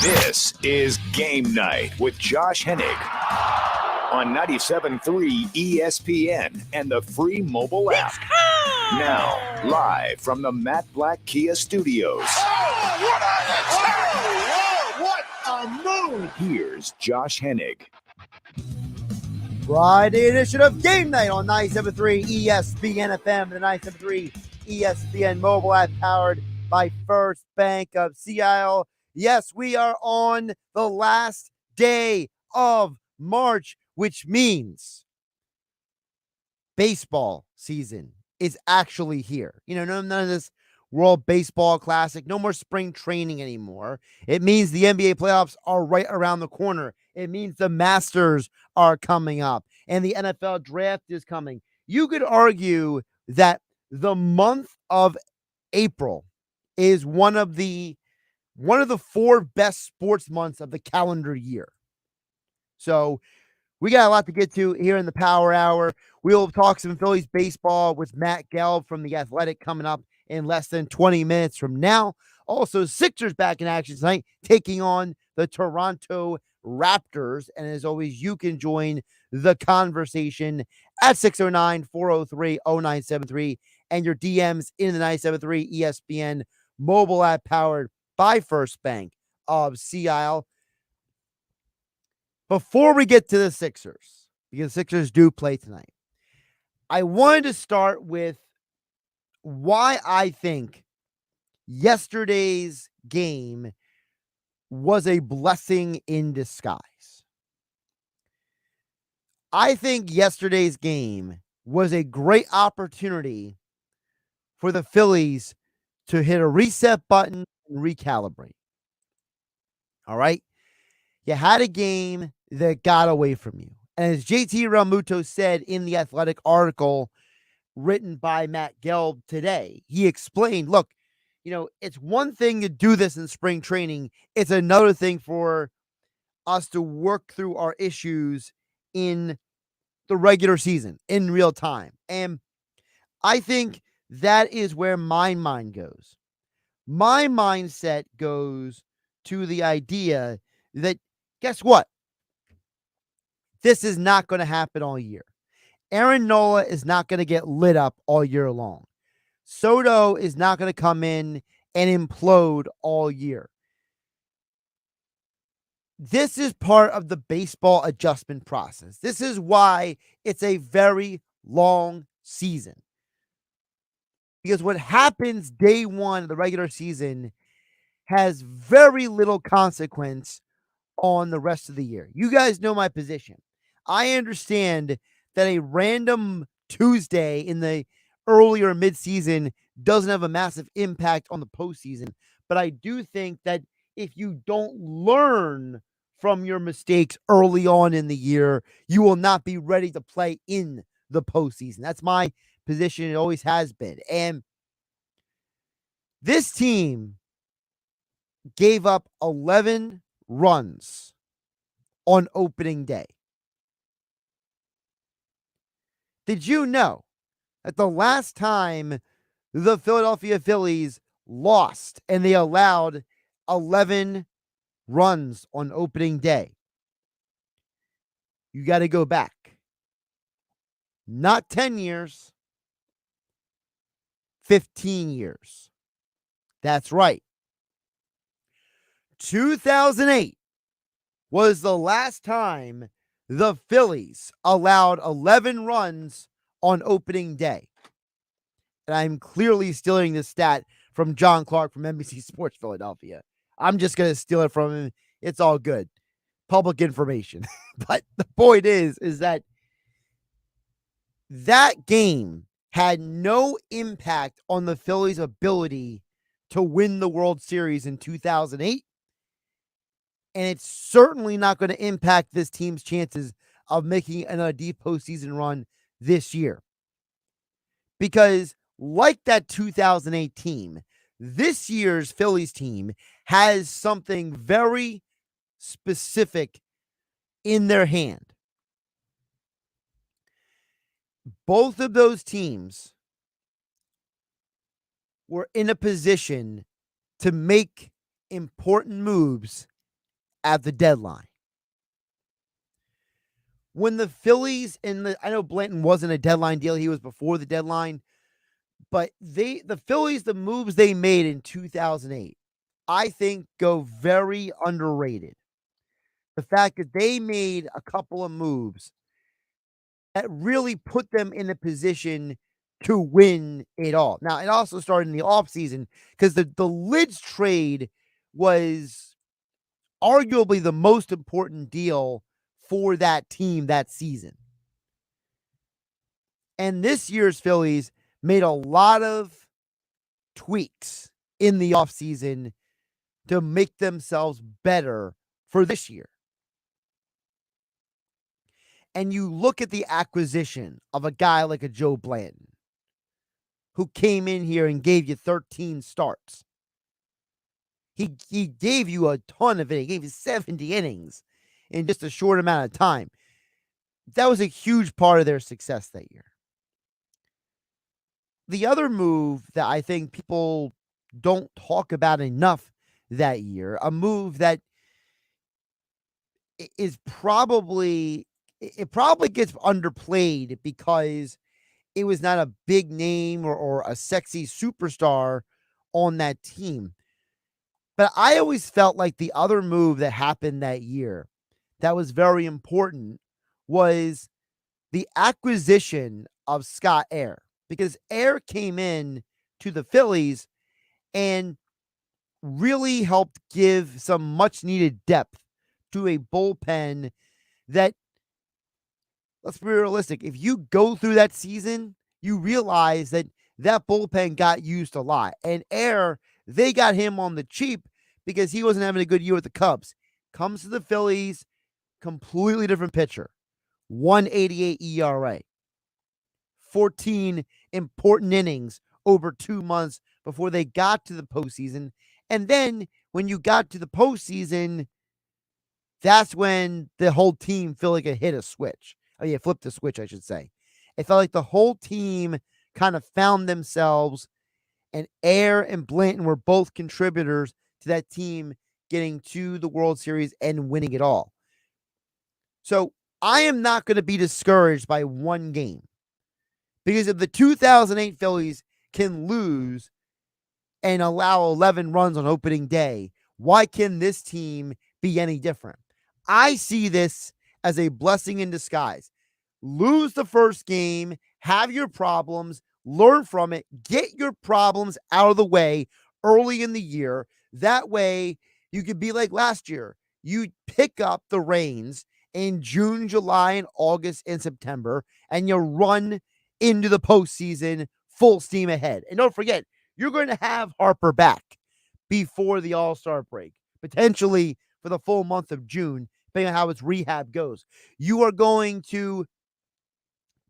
This is Game Night with Josh Hennig on 97.3 ESPN and the free mobile app. Now, live from the Matt Black Kia Studios. What a move! Here's Josh Hennig. Friday edition of Game Night on 97.3 ESPN FM, the 97.3 ESPN mobile app powered by First Bank of Seattle. Yes, we are on the last day of March, which means baseball season is actually here. None of this World Baseball Classic, no more spring training anymore. It means the NBA playoffs are right around the corner. It means the Masters are coming up and the NFL draft is coming. You could argue that the month of April is one of the four best sports months of the calendar year. So we got a lot to get to here in the Power Hour. We'll talk some Phillies baseball with Matt Gelb from The Athletic coming up in less than 20 minutes from now. Also, Sixers back in action tonight, taking on the Toronto Raptors. And as always, you can join the conversation at 609-403-0973 and your DMs in the 973 ESPN mobile app powered by First Bank of Seattle. Before we get to the Sixers, because the Sixers do play tonight, I wanted to start with why I think yesterday's game was a blessing in disguise. I think yesterday's game was a great opportunity for the Phillies to hit a reset button and recalibrate. All right? You had a game that got away from you. And as JT Realmuto said in the Athletic article written by Matt Gelb today, he explained, look, it's one thing to do this in spring training. It's another thing for us to work through our issues in the regular season in real time. And I think that is where my mind goes. My mindset goes to the idea that, guess what? This is not going to happen all year. Aaron Nola is not going to get lit up all year long. Soto is not going to come in and implode all year. This is part of the baseball adjustment process. This is why it's a very long season. Because what happens day one of the regular season has very little consequence on the rest of the year. You guys know my position. I understand that a random Tuesday in the earlier midseason doesn't have a massive impact on the postseason. But I do think that if you don't learn from your mistakes early on in the year, you will not be ready to play in the postseason. That's my position. It always has been. And this team gave up 11 runs on opening day. Did you know that the last time the Philadelphia Phillies lost and they allowed 11 runs on opening day, you got to go back not 10 years, 15 years. That's right. 2008 was the last time the Phillies allowed 11 runs on opening day. And I'm clearly stealing this stat from John Clark from NBC Sports Philadelphia. I'm just going to steal it from him. It's all good. Public information. But the point is that game had no impact on the Phillies' ability to win the World Series in 2008. And it's certainly not going to impact this team's chances of making a deep postseason run this year. Because like that 2008 team, this year's Phillies team has something very specific in their hand. Both of those teams were in a position to make important moves at the deadline. When the Phillies I know Blanton wasn't a deadline deal, he was before the deadline, but the Phillies, the moves they made in 2008, I think go very underrated. The fact that they made a couple of moves that really put them in a position to win it all. Now, it also started in the offseason because the Lids trade was arguably the most important deal for that team that season. And this year's Phillies made a lot of tweaks in the offseason to make themselves better for this year. And you look at the acquisition of a guy like a Joe Blanton, who came in here and gave you 13 starts. He gave you a ton of innings. He gave you 70 innings in just a short amount of time. That was a huge part of their success that year. The other move that I think people don't talk about enough that year, a move that is probably gets underplayed because it was not a big name or a sexy superstar on that team. But I always felt like the other move that happened that year that was very important was the acquisition of Scott Air, because Air came in to the Phillies and really helped give some much needed depth to a bullpen that, let's be realistic, if you go through that season, you realize that bullpen got used a lot. And Air, they got him on the cheap because he wasn't having a good year with the Cubs. Comes to the Phillies, completely different pitcher. 188 ERA. 14 important innings over 2 months before they got to the postseason. And then when you got to the postseason, that's when the whole team felt like it hit a switch. Oh, yeah, flipped the switch, I should say. It felt like the whole team kind of found themselves, and Air and Blanton were both contributors to that team getting to the World Series and winning it all. So I am not going to be discouraged by one game, because if the 2008 Phillies can lose and allow 11 runs on opening day, why can this team be any different? I see this as a blessing in disguise. Lose the first game, have your problems, learn from it, get your problems out of the way early in the year. That way, you could be like last year. You pick up the reins in June, July, and August and September, and you run into the postseason full steam ahead. And don't forget, you're going to have Harper back before the All-Star break, potentially for the full month of June, depending on how his rehab goes. You are going to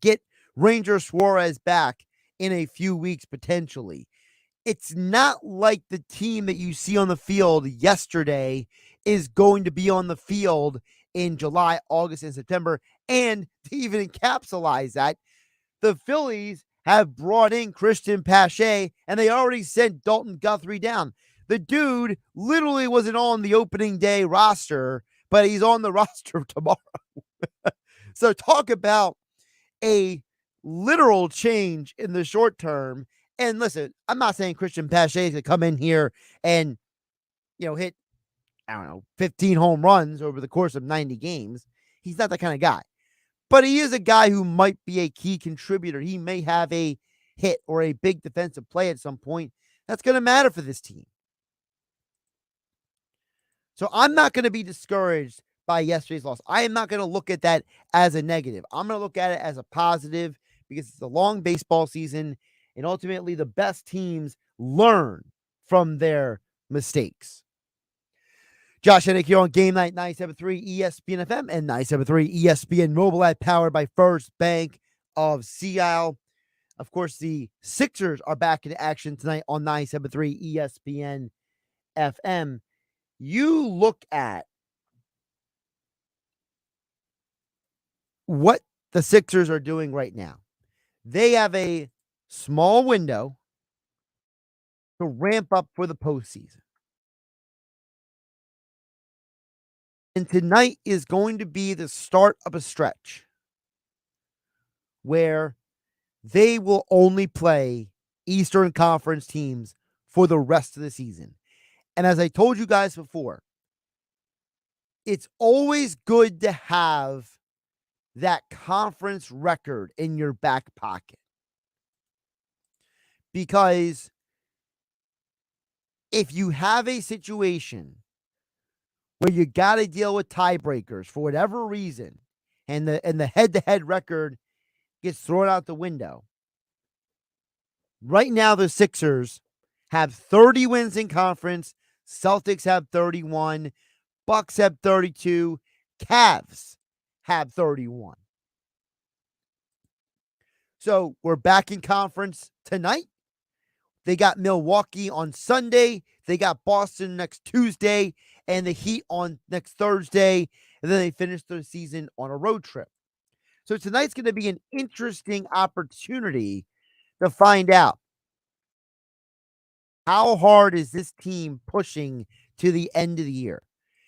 get Ranger Suarez back in a few weeks, potentially. It's not like the team that you see on the field yesterday is going to be on the field in July, August, and September. And to even encapsulate that, the Phillies have brought in Christian Pache, and they already sent Dalton Guthrie down. The dude literally wasn't on the opening day roster, but he's on the roster tomorrow. So talk about a literal change in the short term. And listen, I'm not saying Christian Pache is going to come in here and, hit, 15 home runs over the course of 90 games. He's not that kind of guy. But he is a guy who might be a key contributor. He may have a hit or a big defensive play at some point that's going to matter for this team. So I'm not going to be discouraged by yesterday's loss. I am not going to look at that as a negative. I'm going to look at it as a positive because it's a long baseball season, and ultimately the best teams learn from their mistakes. Josh Hennig here on Game Night 97.3 ESPN FM and 97.3 ESPN mobile app, powered by First Bank of Seattle. Of course, the Sixers are back in action tonight on 97.3 ESPN FM. You look at what the Sixers are doing right now. They have a small window to ramp up for the postseason. And tonight is going to be the start of a stretch where they will only play Eastern Conference teams for the rest of the season. And as I told you guys before, it's always good to have that conference record in your back pocket. Because if you have a situation where you got to deal with tiebreakers for whatever reason, and the head-to-head record gets thrown out the window, right now the Sixers have 30 wins in conference, Celtics have 31, Bucks have 32, Cavs have 31. So we're back in conference tonight. They got Milwaukee on Sunday. They got Boston next Tuesday and the Heat on next Thursday. And then they finish the season on a road trip. So tonight's going to be an interesting opportunity to find out how hard is this team pushing to the end of the year.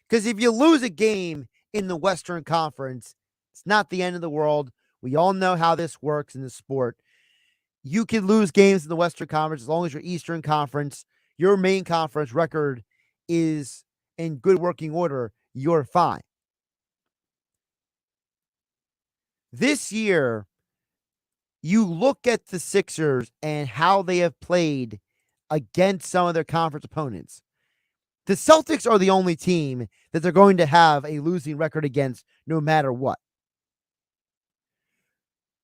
Because if you lose a game in the Western Conference, it's not the end of the world. We all know how this works in the sport. You can lose games in the Western Conference as long as your Eastern Conference, your main conference record is in good working order, you're fine. This year, you look at the Sixers and how they have played against some of their conference opponents. The Celtics are the only team that they're going to have a losing record against no matter what.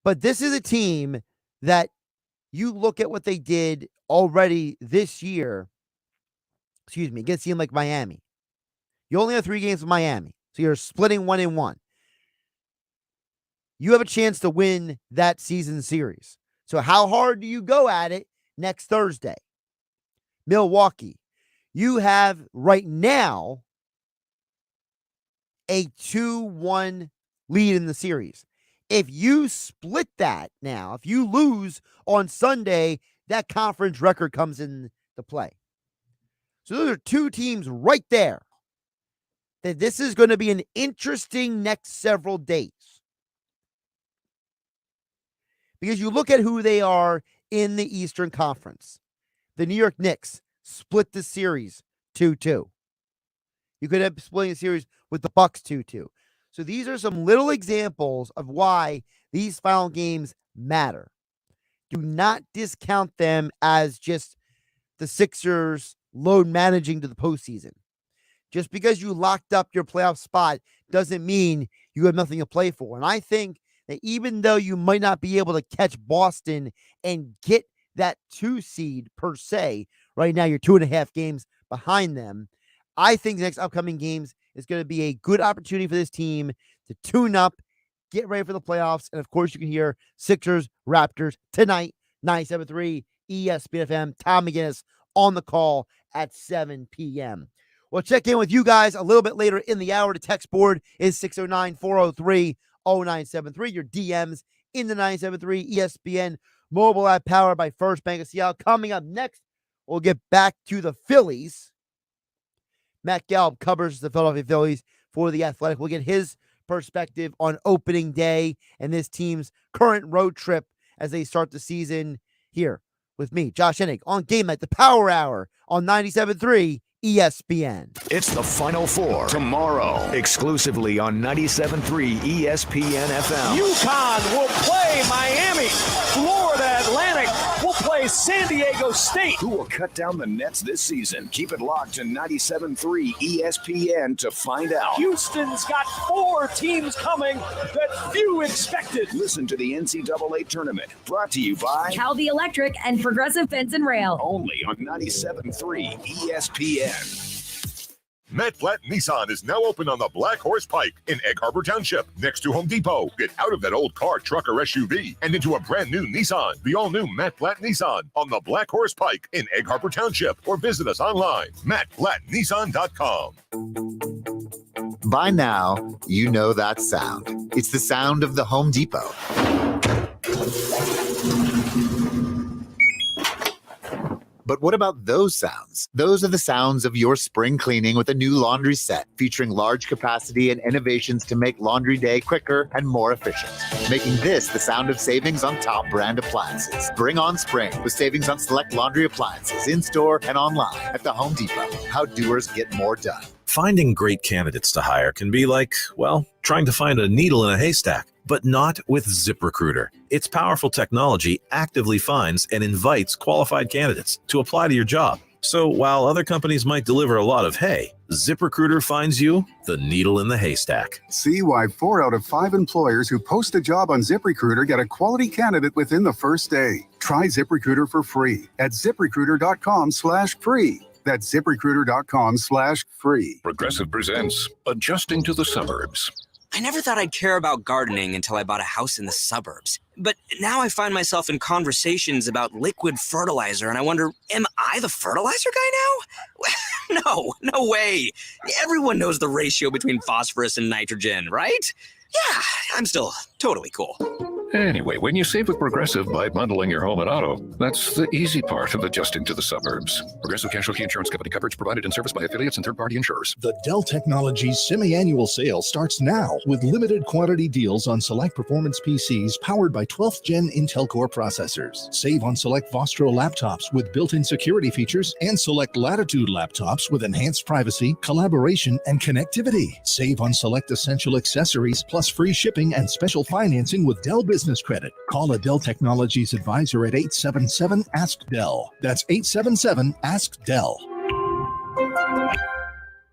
But this is a team that you look at what they did already this year, against a team like Miami. You only have 3 games with Miami, so you're splitting 1-1. You have a chance to win that season series. So how hard do you go at it next Thursday? Milwaukee, you have right now a 2-1 lead in the series. If you split that now, if you lose on Sunday, that conference record comes into play. So those are 2 teams right there that this is going to be an interesting next several days. Because you look at who they are in the Eastern Conference. The New York Knicks split the series 2-2. You could have splitting the series with the Bucks 2-2. So these are some little examples of why these final games matter. Do not discount them as just the Sixers load managing to the postseason. Just because you locked up your playoff spot doesn't mean you have nothing to play for. And I think that even though you might not be able to catch Boston and get that 2 seed per se, right now you're 2.5 games behind them, I think the next upcoming games is going to be a good opportunity for this team to tune up, get ready for the playoffs. And of course, you can hear Sixers, Raptors tonight, 97.3 ESPN FM. Tom McGinnis on the call at 7 p.m. We'll check in with you guys a little bit later in the hour. The text board is 609-403-0973. Your DMs in the 97.3 ESPN mobile app powered by First Bank of Seattle. Coming up next, we'll get back to the Phillies. Matt Gelb covers the Philadelphia Phillies for The Athletic. We'll get his perspective on opening day and this team's current road trip as they start the season here with me, Josh Hennig, on Game Night, the Power Hour on 97.3 ESPN. It's the Final Four tomorrow, exclusively on 97.3 ESPN FM. UConn will play Miami. Florida Atlantic will play San Diego State. Who will cut down the nets this season? Keep it locked to 97.3 ESPN to find out. Houston's got 4 teams coming that few expected. Listen to the NCAA tournament, brought to you by Cal the Electric and Progressive Fence and Rail. Only on 97.3 ESPN. Matt Platt Nissan is now open on the Black Horse Pike in Egg Harbor Township, next to Home Depot. Get out of that old car, truck, or SUV and into a brand new Nissan. The all-new Matt Platt Nissan on the Black Horse Pike in Egg Harbor Township, or visit us online, mattplattnissan.com. By now, you know that sound. It's the sound of the Home Depot. But what about those sounds? Those are the sounds of your spring cleaning with a new laundry set featuring large capacity and innovations to make laundry day quicker and more efficient, making this the sound of savings on top brand appliances. Bring on spring with savings on select laundry appliances in-store and online at the Home Depot. How doers get more done. Finding great candidates to hire can be like, well, trying to find a needle in a haystack, but not with ZipRecruiter. Its powerful technology actively finds and invites qualified candidates to apply to your job. So while other companies might deliver a lot of hay, ZipRecruiter finds you the needle in the haystack. See why 4 out of 5 employers who post a job on ZipRecruiter get a quality candidate within the first day. Try ZipRecruiter for free at ZipRecruiter.com/free. That's ZipRecruiter.com/free. Progressive presents Adjusting to the Suburbs. I never thought I'd care about gardening until I bought a house in the suburbs. But now I find myself in conversations about liquid fertilizer, and I wonder, am I the fertilizer guy now? No way. Everyone knows the ratio between phosphorus and nitrogen, right? Yeah, I'm still totally cool. Anyway, when you save with Progressive by bundling your home and auto, that's the easy part of adjusting to the suburbs. Progressive Casualty Insurance Company, coverage provided and serviced by affiliates and third-party insurers. The Dell Technologies semi-annual sale starts now with limited quantity deals on select performance PCs powered by 12th Gen Intel Core processors. Save on select Vostro laptops with built-in security features and select Latitude laptops with enhanced privacy, collaboration, and connectivity. Save on select essential accessories plus free shipping and special financing with Dell Business Credit. Call a Dell Technologies advisor at 877-ASK-DELL. That's 877-ASK-DELL.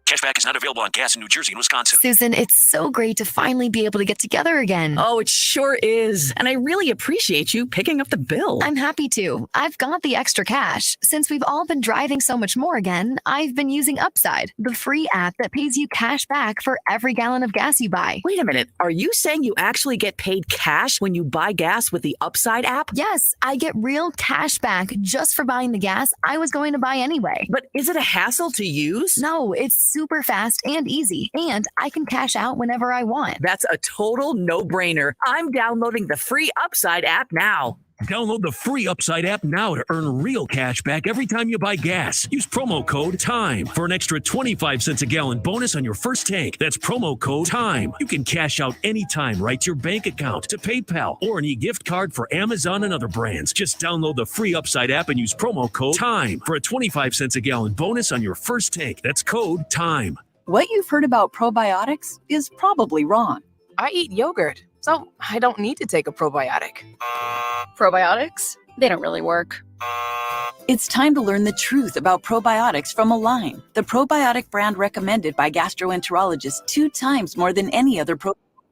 Cashback is not available on gas in New Jersey and Wisconsin. Susan, it's so great to finally be able to get together again. Oh, it sure is. And I really appreciate you picking up the bill. I'm happy to. I've got the extra cash. Since we've all been driving so much more again, I've been using Upside, the free app that pays you cash back for every gallon of gas you buy. Wait a minute. Are you saying you actually get paid cash when you buy gas with the Upside app? Yes, I get real cash back just for buying the gas I was going to buy anyway. But is it a hassle to use? No, it's super fast and easy, and I can cash out whenever I want. That's a total no-brainer. I'm downloading the free Upside app now. Download the free Upside app now to earn real cash back every time you buy gas. Use promo code TIME for an extra 25 cents a gallon bonus on your first tank. That's promo code TIME. You can cash out anytime right to your bank account, to PayPal, or an e-gift card for Amazon and other brands. Just download the free Upside app and use promo code TIME for a 25 cents a gallon bonus on your first tank. That's code TIME. What you've heard about probiotics is probably wrong. I eat yogurt, so I don't need to take a probiotic. Probiotics? They don't really work. It's time to learn the truth about probiotics from Align, the probiotic brand recommended by gastroenterologists 2 times more than any other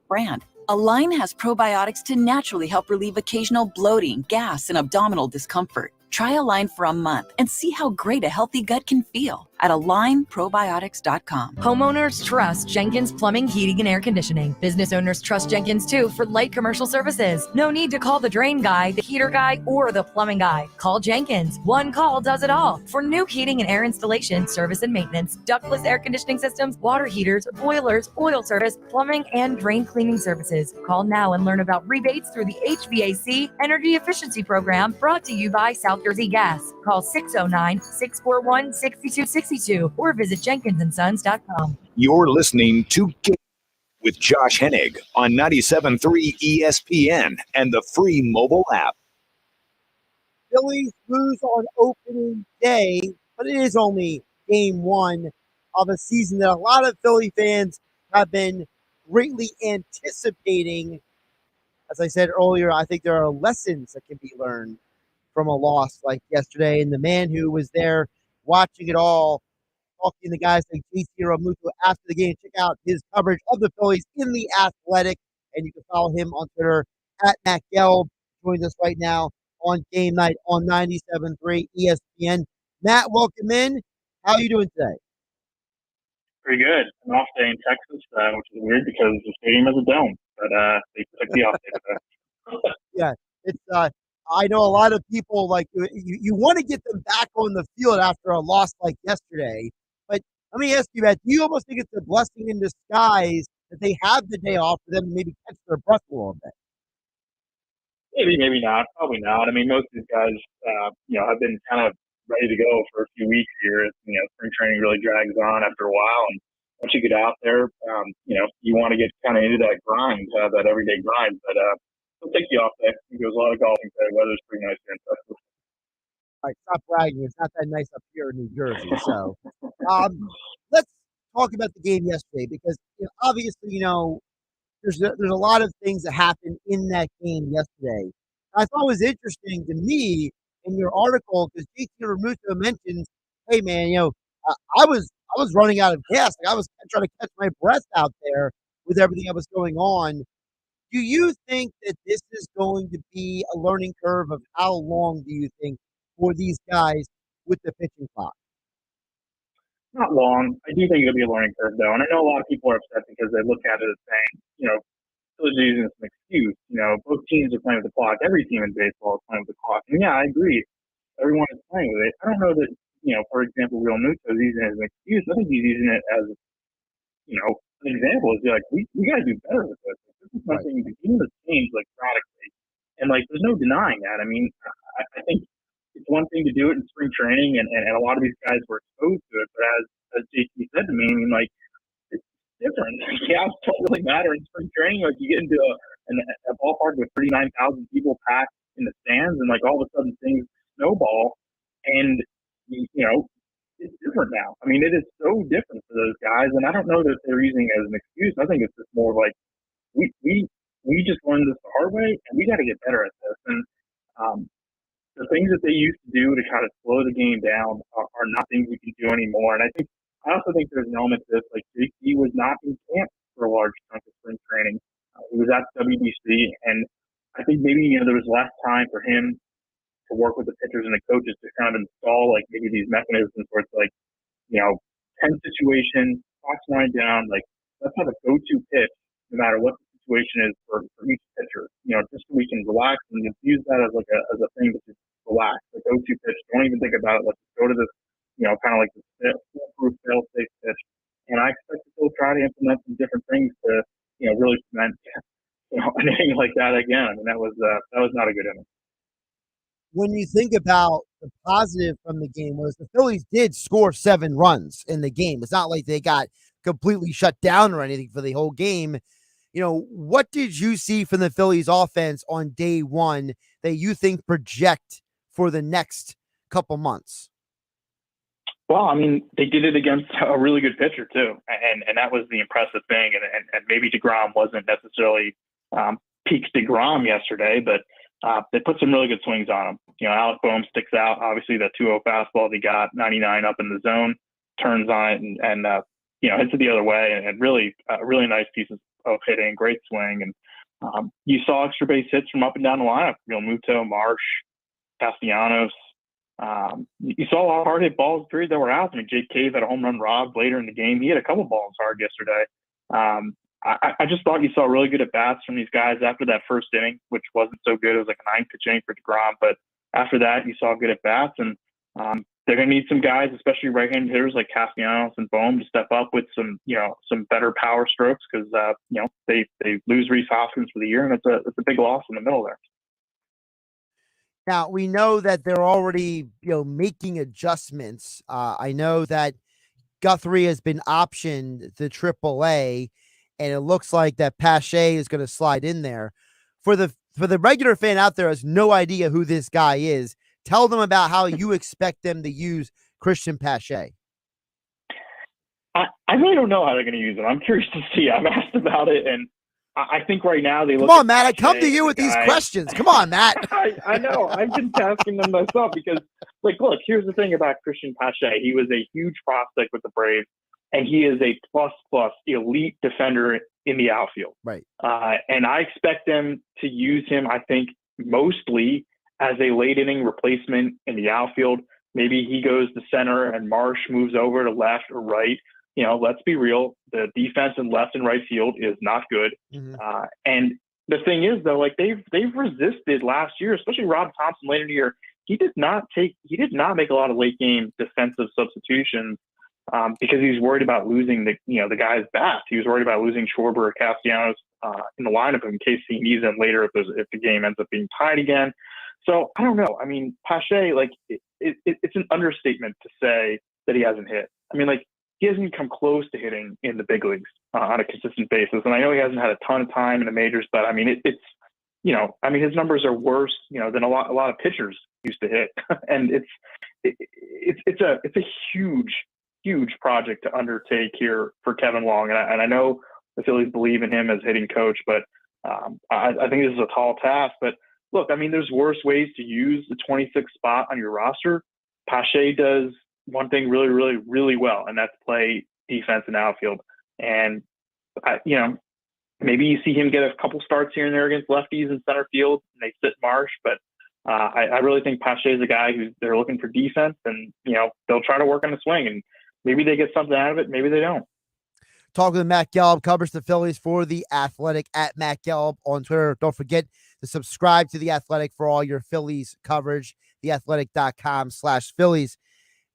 brand. Align has probiotics to naturally help relieve occasional bloating, gas, and abdominal discomfort. Try Align for a month and see how great a healthy gut can feel at AlignProbiotics.com. Homeowners trust Jenkins Plumbing, Heating, and Air Conditioning. Business owners trust Jenkins too for light commercial services. No need to call the drain guy, the heater guy, or the plumbing guy. Call Jenkins. One call does it all. For new heating and air installation, service and maintenance, ductless air conditioning systems, water heaters, boilers, oil service, plumbing, and drain cleaning services. Call now and learn about rebates through the HVAC Energy Efficiency Program, brought to you by South Jersey Gas. Call 609-641-6262 or visit jenkinsandsons.com. You're listening to Game with Josh Hennig on 97.3 ESPN and the free mobile app. Phillies lose on opening day, but it is only game 1 of a season that a lot of Philly fans have been greatly anticipating. As I said earlier, I think there are lessons that can be learned from a loss like yesterday. And the man who was there watching it all, talking to guys like JC Ramuto after the game, check out his coverage of the Phillies in The Athletic. And you can follow him on Twitter at Matt Gelb. Joins us right now on Game Night on 97.3 ESPN. Matt, welcome in. How are you doing today? Pretty good. An off day in Texas, which is weird because the stadium is a dome, but they took the off day today. Yeah, it's I know a lot of people, like, you want to get them back on the field after a loss like yesterday. But let me ask you, Matt, do you almost think it's a blessing in disguise that they have the day off for them to maybe catch their breath a little bit? Maybe not. Probably not. I mean, most of these guys, have been kind of ready to go for a few weeks here. Spring training really drags on after a while, and once you get out there, you want to get kind of into that grind, that everyday grind. But it'll take you off there. There's a lot of golfing today. Weather's pretty nice here in Texas. All right, stop bragging. It's not that nice up here in New Jersey. So let's talk about the game yesterday because obviously, there's a lot of things that happened in that game yesterday. I thought it was interesting to me in your article because JT Realmuto mentions, hey man, I was running out of gas. Like I was trying to catch my breath out there with everything that was going on. Do you think that this is going to be a learning curve of how long do you think for these guys with the pitching clock? Not long. I do think it'll be a learning curve, though. And I know a lot of people are upset because they look at it as saying, Phillies are using this as an excuse. Both teams are playing with the clock. Every team in baseball is playing with the clock. And yeah, I agree. Everyone is playing with it. I don't know that, for example, Real Muto is using it as an excuse. I think he's using it as, an example. Is like, we got to do better with this. This is something the game has changed, radically. And, there's no denying that. I mean, I think it's one thing to do it in spring training, and a lot of these guys were exposed to it. But as JT said to me, I mean, it's different. Gaps don't really matter in spring training. You get into a ballpark with 39,000 people packed in the stands, and all of a sudden things snowball, and it's different now. I mean, it is so different for those guys, and I don't know that they're using it as an excuse. I think it's just more of we just learned this the hard way, and we got to get better at this. And the things that they used to do to kind of slow the game down are not things we can do anymore. And I also think there's an element to this. JT was not in camp for a large chunk of spring training. He was at WBC, and I think maybe there was less time for him to work with the pitchers and the coaches to kind of install maybe these mechanisms where it's 10 situations, clock's wind down, let's have a go-to pitch no matter what the situation is for each pitcher. Just so we can relax and just use that as a thing to just relax. The go-to pitch. Don't even think about it. Let's just go to this, kind of this foolproof fail-safe pitch. And I expect that they'll try to implement some different things to, really cement, anything like that again. I mean, that was not a good inning. When you think about the positive from the game was the Phillies did score 7 runs in the game. It's not like they got completely shut down or anything for the whole game. What did you see from the Phillies offense on day one that you think project for the next couple months? Well, I mean, they did it against a really good pitcher too. And that was the impressive thing. And maybe DeGrom wasn't necessarily peak DeGrom yesterday, but they put some really good swings on him. Alec Boehm sticks out. Obviously, that 2-0 fastball he got, 99 up in the zone, turns on it and hits it the other way. And really nice pieces of hitting, great swing. And you saw extra base hits from up and down the lineup. Muto, Marsh, Castellanos. You saw a lot of hard hit balls period that were out. I mean, Jake Cave had a home run robbed later in the game. He had a couple balls hard yesterday. I just thought you saw really good at bats from these guys after that first inning, which wasn't so good. It was a 9-pitch inning for DeGrom, but after that, you saw good at bats, and they're going to need some guys, especially right-handed hitters like Castellanos and Boehm, to step up with some better power strokes because they lose Rhys Hoskins for the year, and it's a big loss in the middle there. Now we know that they're already making adjustments. I know that Guthrie has been optioned to AAA. And it looks like that Pache is going to slide in there. For the regular fan out there who has no idea who this guy is, tell them about how you expect them to use Christian Pache. I really don't know how they're going to use him. I'm curious to see. I've asked about it, and I think right now they look. Come on, Matt. I come to you with these questions. Come on, Matt. I know. I've been asking them myself because, look, here's the thing about Christian Pache. He was a huge prospect with the Braves. And he is a plus elite defender in the outfield. Right. And I expect them to use him, I think, mostly as a late inning replacement in the outfield. Maybe he goes to center and Marsh moves over to left or right. Let's be real. The defense in left and right field is not good. Mm-hmm. And the thing is, though, they've resisted last year, especially Rob Thompson later in the year. He did not make a lot of late game defensive substitutions. Because he's worried about losing the guy's bats. He was worried about losing Schwarber or Castellanos in the lineup in case he needs them later if the game ends up being tied again. So I don't know. I mean, Pache, it's an understatement to say that he hasn't hit. I mean, like, he hasn't come close to hitting in the big leagues on a consistent basis. And I know he hasn't had a ton of time in the majors, but I mean, it's his numbers are worse, than a lot of pitchers used to hit. And it's a huge project to undertake here for Kevin Long. And I know the Phillies believe in him as hitting coach, but I think this is a tall task. But look, I mean, there's worse ways to use the 26th spot on your roster. Pache does one thing really, really, really well, and that's play defense in outfield. And, maybe you see him get a couple starts here and there against lefties in center field, and they sit Marsh. But I really think Pache is a guy who they're looking for defense, and, they'll try to work on the swing, and maybe they get something out of it. Maybe they don't. Talking with Matt Gelb, covers the Phillies for The Athletic, at Matt Gelb on Twitter. Don't forget to subscribe to The Athletic for all your Phillies coverage, theathletic.com/Phillies.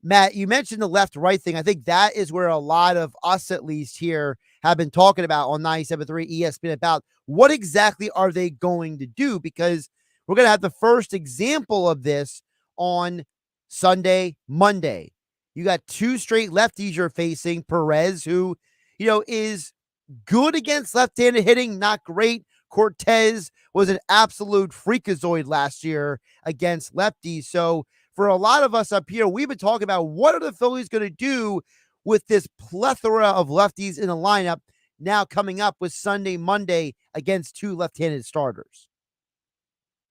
Matt, you mentioned the left-right thing. I think that is where a lot of us, at least here, have been talking about on 97.3 ESPN about what exactly are they going to do, because we're going to have the first example of this on Sunday, Monday. You got two straight lefties you're facing. Perez, who, is good against left-handed hitting, not great. Cortez was an absolute freakazoid last year against lefties. So for a lot of us up here, we've been talking about what are the Phillies going to do with this plethora of lefties in the lineup now coming up with Sunday, Monday against two left-handed starters.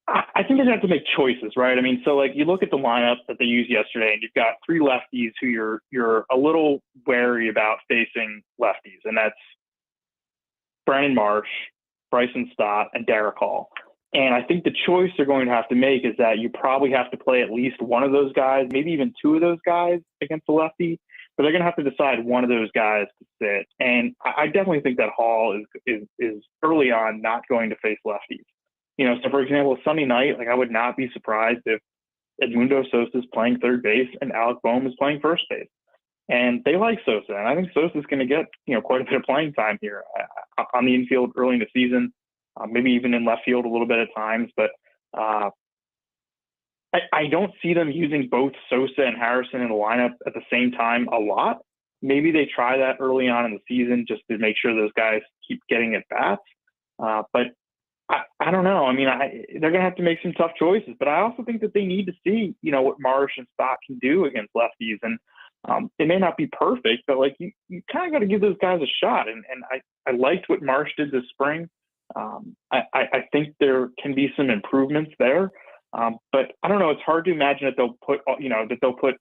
I think they have to make choices, right? I mean, so like you look at the lineup that they used yesterday, and you've got three lefties who you're a little wary about facing lefties, and that's Brandon Marsh, Bryson Stott, and Derek Hall. And I think the choice they're going to have to make is that you probably have to play at least one of those guys, maybe even two of those guys against the lefty, but they're going to have to decide one of those guys to sit. And I definitely think that Hall is early on not going to face lefties. So for example, Sunday night, like I would not be surprised if Edmundo Sosa is playing third base and Alec Boehm is playing first base. And they like Sosa, and I think Sosa is going to get quite a bit of playing time here on the infield early in the season, maybe even in left field a little bit at times. But I don't see them using both Sosa and Harrison in the lineup at the same time a lot. Maybe they try that early on in the season just to make sure those guys keep getting at bats. But I don't know. I mean, they're going to have to make some tough choices, but I also think that they need to see, what Marsh and Stott can do against lefties. And it may not be perfect, but like you kind of got to give those guys a shot. And I liked what Marsh did this spring. I think there can be some improvements there. But I don't know. It's hard to imagine that they'll put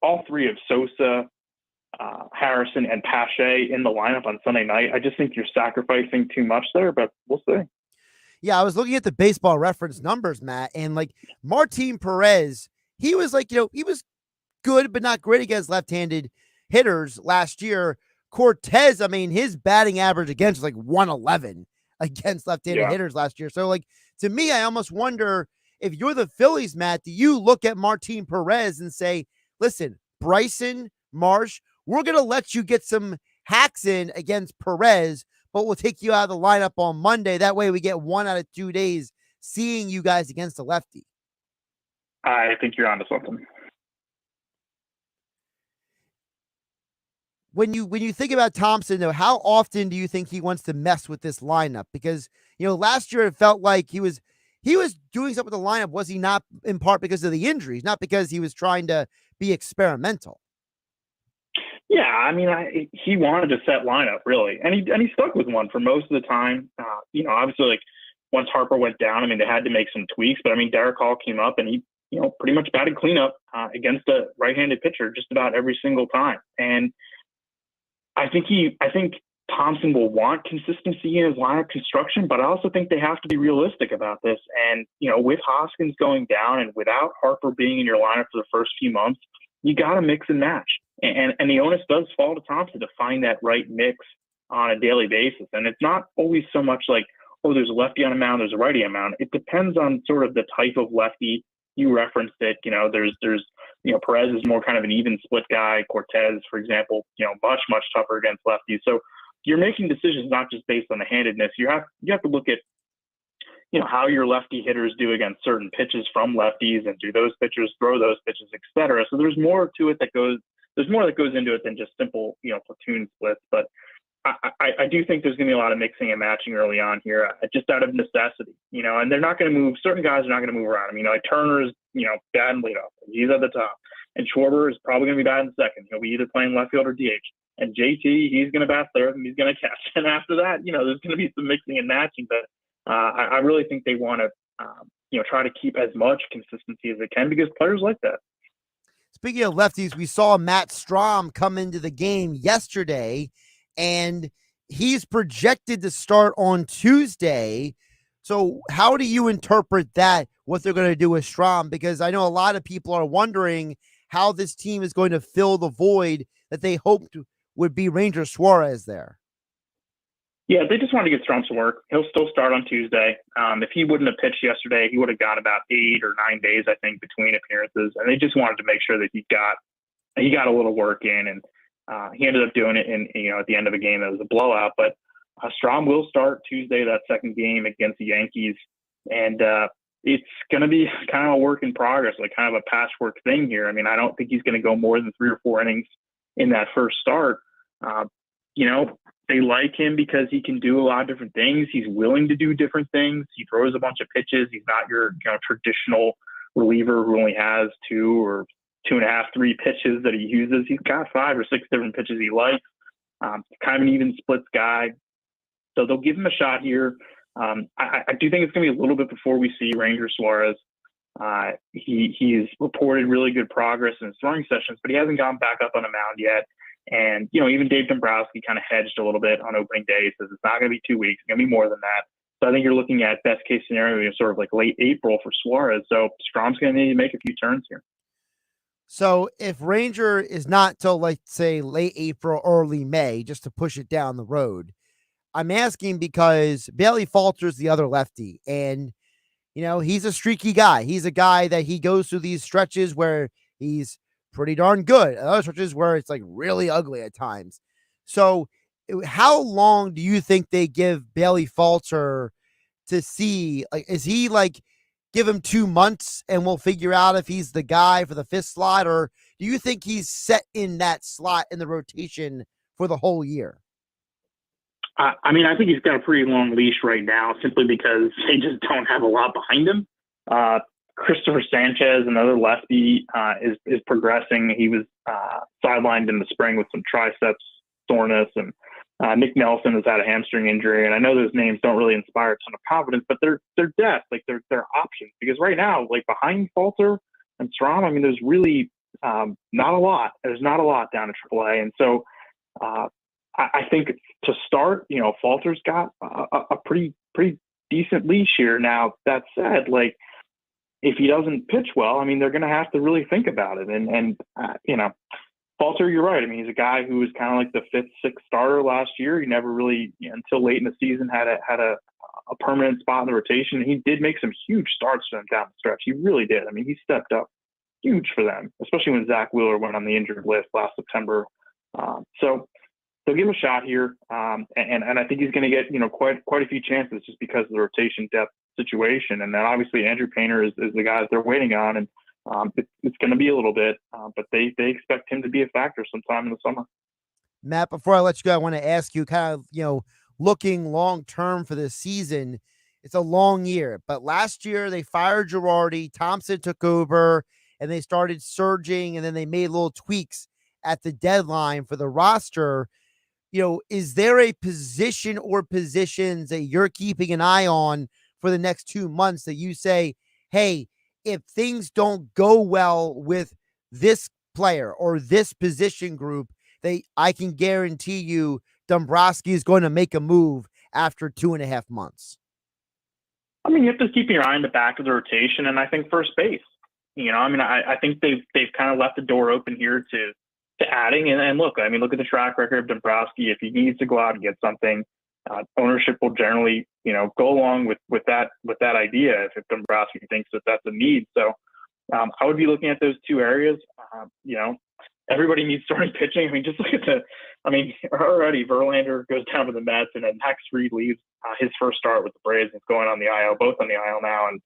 all three of Sosa, Harrison, and Pache in the lineup on Sunday night. I just think you're sacrificing too much there, but we'll see. Yeah, I was looking at the Baseball Reference numbers, Matt, and like Martin Perez, he was like, he was good, but not great against left-handed hitters last year. Cortez, I mean, his batting average against was like 111 against left-handed hitters last year. So like, to me, I almost wonder if you're the Phillies, Matt, do you look at Martin Perez and say, listen, Bryson, Marsh, we're going to let you get some hacks in against Perez, but we'll take you out of the lineup on Monday. That way we get 1 out of 2 days seeing you guys against the lefty. I think you're onto something. When you think about Thompson, though, how often do you think he wants to mess with this lineup? Because, last year it felt like he was doing something with the lineup. Was he not, in part because of the injuries, not because he was trying to be experimental? Yeah, I mean, he wanted to set lineup really, and he stuck with one for most of the time. Obviously, like once Harper went down, I mean, they had to make some tweaks. But I mean, Derek Hall came up and he, pretty much batted cleanup against a right-handed pitcher just about every single time. And I think Thompson will want consistency in his lineup construction, but I also think they have to be realistic about this. And with Hoskins going down and without Harper being in your lineup for the first few months, you got to mix and match. And the onus does fall to Thompson to find that right mix on a daily basis. And it's not always so much like, oh, there's a lefty on a mound, there's a righty on a mound. It depends on sort of the type of lefty. You referenced it. There's Perez is more kind of an even split guy. Cortez, for example, much tougher against lefties. So you're making decisions not just based on the handedness. You have to look at, how your lefty hitters do against certain pitches from lefties, and do those pitchers throw those pitches, et cetera. So there's more to it there's more that goes into it than just simple, platoon splits. But I do think there's going to be a lot of mixing and matching early on here, just out of necessity, and they're not going to move. Certain guys are not going to move around. Like Turner is, bad in leadoff. He's at the top. And Schwarber is probably going to be bad in second. He'll be either playing left field or DH. And JT, he's going to bat third and he's going to catch. And after that, there's going to be some mixing and matching. But I really think they want to, try to keep as much consistency as they can, because players like that. Speaking of lefties, we saw Matt Strahm come into the game yesterday, and he's projected to start on Tuesday. So how do you interpret that, what they're going to do with Strahm? Because I know a lot of people are wondering how this team is going to fill the void that they hoped would be Ranger Suarez there. Yeah, they just want to get Strahm some work. He'll still start on Tuesday. If he wouldn't have pitched yesterday, he would have got about 8 or 9 days, I think, between appearances. And they just wanted to make sure that he got a little work in. And he ended up doing it at the end of a game that was a blowout. But Strahm will start Tuesday, that second game against the Yankees. And it's going to be kind of a work in progress, like kind of a patchwork thing here. I mean, I don't think he's going to go more than 3 or 4 innings in that first start. They like him because he can do a lot of different things. He's willing to do different things. He throws a bunch of pitches. He's not your traditional reliever who only has 2 or 2.5, 3 pitches that he uses. He's got 5 or 6 different pitches he likes. Kind of an even splits guy. So they'll give him a shot here. I do think it's going to be a little bit before we see Ranger Suarez. He's reported really good progress in his throwing sessions, but he hasn't gone back up on a mound yet. And, even Dave Dombrowski kind of hedged a little bit on opening day. He says it's not going to be 2 weeks. It's going to be more than that. So I think you're looking at best case scenario, sort of like late April for Suarez. So Strahm's going to need to make a few turns here. So if Ranger is not till, like, say, late April, early May, just to push it down the road, I'm asking because Bailey Falter's the other lefty, and, he's a streaky guy. He's a guy that he goes through these stretches where he's pretty darn good, and other stretches where it's like really ugly at times. So how long do you think they give Bailey Falter to see, like, is he like, give him 2 months and we'll figure out if he's the guy for the 5th slot, or do you think he's set in that slot in the rotation for the whole year? I think he's got a pretty long leash right now, simply because they just don't have a lot behind him. Christopher Sanchez, another lefty, is progressing. He was sidelined in the spring with some triceps soreness, and Nick Nelson has had a hamstring injury. And I know those names don't really inspire a ton of confidence, but they're depth, like they're options. Because right now, like behind Falter and Strahm, there's really not a lot. There's not a lot down at AAA, and so I think to start, Falter's got a pretty decent leash here. Now that said, like, if he doesn't pitch well, they're going to have to really think about it. And Falter, you're right. He's a guy who was kind of like the 5th, 6th starter last year. He never really, until late in the season, had a permanent spot in the rotation. He did make some huge starts for them down the stretch. He really did. He stepped up huge for them, especially when Zach Wheeler went on the injured list last September. So they'll give him a shot here. And I think he's going to get, quite a few chances just because of the rotation depth situation. And then obviously Andrew Painter is the guy that they're waiting on. And it's going to be a little bit, but they expect him to be a factor sometime in the summer. Matt, before I let you go, I want to ask you kind of, looking long-term for this season. It's a long year, but last year they fired Girardi, Thompson took over, and they started surging, and then they made little tweaks at the deadline for the roster. Is there a position or positions that you're keeping an eye on for the next 2 months that you say, hey, if things don't go well with this player or this position group, I can guarantee you Dombrowski is going to make a move after 2.5 months? You have to keep your eye on the back of the rotation, and I think first base. I think they've kind of left the door open here to adding. And look at the track record of Dombrowski. If he needs to go out and get something, ownership will generally, go along with that idea if Dombrowski thinks that that's a need. So I would be looking at those 2 areas. everybody needs starting pitching. I mean, just look at already Verlander goes down to the Mets, and then Max Fried leaves his first start with the Braves. It's going on the IL, both on the IL now, and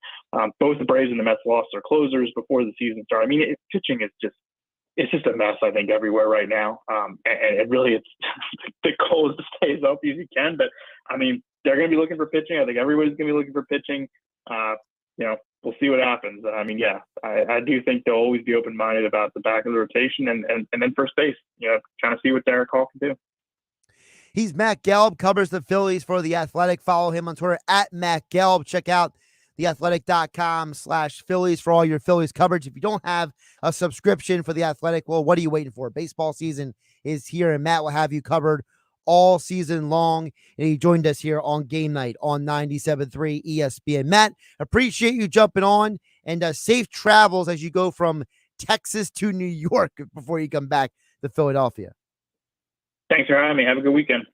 both the Braves and the Mets lost their closers before the season started. I mean, pitching is just a mess, I think, everywhere right now. And it really, it's the goal is to stay as healthy as you can. But I mean, they're going to be looking for pitching. I think everybody's going to be looking for pitching. We'll see what happens. I mean, I do think they'll always be open-minded about the back of the rotation and then first base, trying to see what Derek Hall can do. He's Matt Gelb, covers the Phillies for The Athletic. Follow him on Twitter at Matt Gelb. Check out theathletic.com/Phillies for all your Phillies coverage. If you don't have a subscription for The Athletic, well, what are you waiting for? Baseball season is here, and Matt will have you covered all season long. And he joined us here on Game Night on 97.3 ESPN. Matt, appreciate you jumping on, and safe travels as you go from Texas to New York before you come back to Philadelphia. Thanks for having me. Have a good weekend.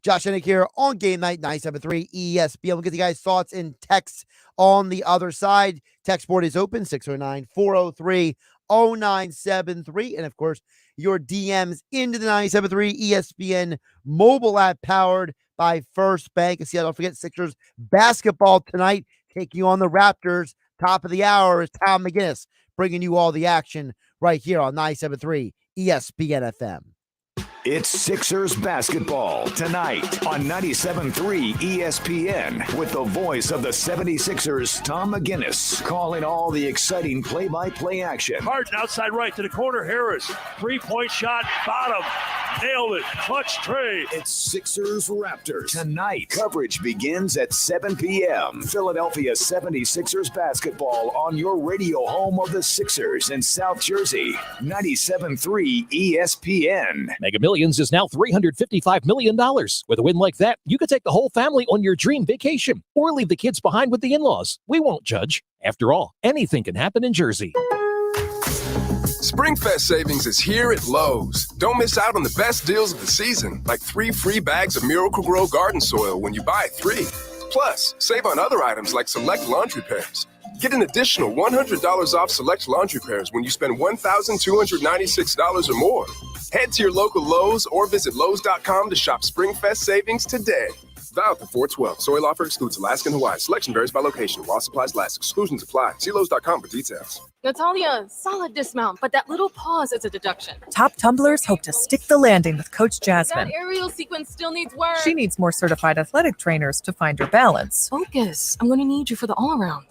Josh Hennig here on Game Night 97.3 ESPN. We'll get you guys' thoughts in text on the other side. Text board is open, 609-403-0973. And, of course, your DMs into the 97.3 ESPN mobile app powered by First Bank. And see, don't forget Sixers basketball tonight, taking on the Raptors. Top of the hour is Tom McGinnis bringing you all the action right here on 97.3 ESPN FM. It's Sixers basketball tonight on 97.3 ESPN with the voice of the 76ers, Tom McGinnis, calling all the exciting play-by-play action. Harden outside right to the corner. Harris, 3-point shot, bottom. Nailed it. Clutch trade. It's Sixers Raptors tonight. Coverage begins at 7 p.m. Philadelphia 76ers basketball on your radio home of the Sixers in South Jersey. 97.3 ESPN. Mega Millions is now $355 million. With a win like that, you could take the whole family on your dream vacation or leave the kids behind with the in-laws. We won't judge. After all, anything can happen in Jersey. SpringFest savings is here at Lowe's. Don't miss out on the best deals of the season, like 3 free bags of Miracle-Gro garden soil when you buy 3. Plus, save on other items like select laundry pairs. Get an additional $100 off select laundry pairs when you spend $1,296 or more. Head to your local Lowe's or visit Lowe's.com to shop SpringFest savings today. Valid through 4/12. Soil offer excludes Alaska and Hawaii. Selection varies by location. While supplies last. Exclusions apply. See Lowe's.com for details. Natalia, solid dismount, but that little pause is a deduction. Top tumblers hope to stick the landing with Coach Jasmine. That aerial sequence still needs work. She needs more certified athletic trainers to find her balance. Focus. I'm going to need you for the all-around.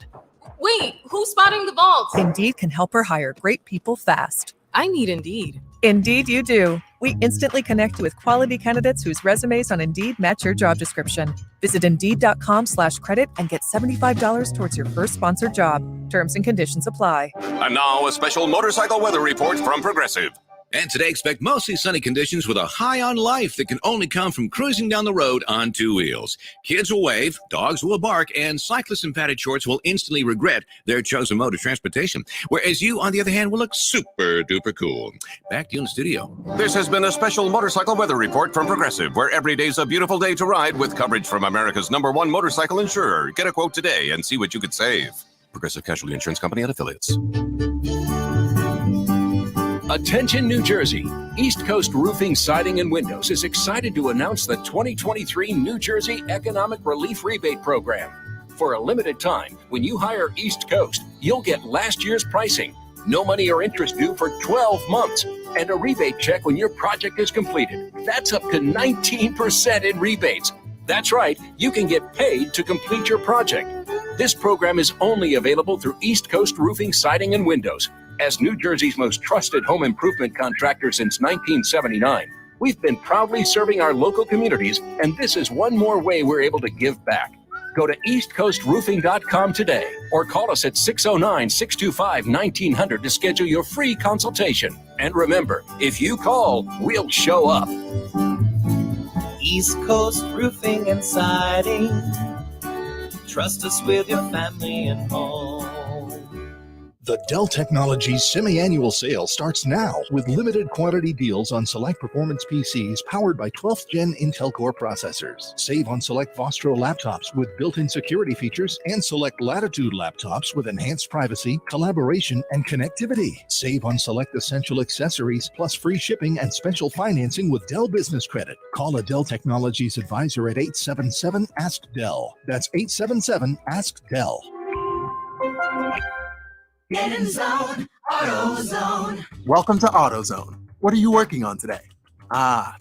Wait, who's spotting the vault? Indeed can help her hire great people fast. I need Indeed. Indeed you do. We instantly connect you with quality candidates whose resumes on Indeed match your job description. Visit Indeed.com/credit and get $75 towards your first sponsored job. Terms and conditions apply. And now a special motorcycle weather report from Progressive. And today, expect mostly sunny conditions with a high on life that can only come from cruising down the road on 2 wheels. Kids will wave, dogs will bark, and cyclists in padded shorts will instantly regret their chosen mode of transportation. Whereas you, on the other hand, will look super duper cool. Back to you in the studio. This has been a special motorcycle weather report from Progressive, where every day's a beautiful day to ride with coverage from America's #1 motorcycle insurer. Get a quote today and see what you could save. Progressive Casualty Insurance Company and Affiliates. Attention New Jersey. East Coast Roofing, Siding, and Windows is excited to announce the 2023 New Jersey Economic Relief Rebate Program. For a limited time, when you hire East Coast, you'll get last year's pricing, no money or interest due for 12 months, and a rebate check when your project is completed. That's up to 19% in rebates. That's right, you can get paid to complete your project. This program is only available through East Coast Roofing, Siding, and Windows. As New Jersey's most trusted home improvement contractor since 1979, we've been proudly serving our local communities, and this is one more way we're able to give back. Go to eastcoastroofing.com today or call us at 609-625-1900 to schedule your free consultation. And remember, if you call, we'll show up. East Coast Roofing and Siding. Trust us with your family and home. The Dell Technologies semi-annual sale starts now with limited quantity deals on select performance PCs powered by 12th Gen Intel Core processors. Save on select Vostro laptops with built-in security features and select Latitude laptops with enhanced privacy, collaboration, and connectivity. Save on select essential accessories plus free shipping and special financing with Dell Business Credit. Call a Dell Technologies advisor at 877-ASK-DELL. That's 877-ASK-DELL. Get in zone, AutoZone. Welcome to AutoZone. What are you working on today?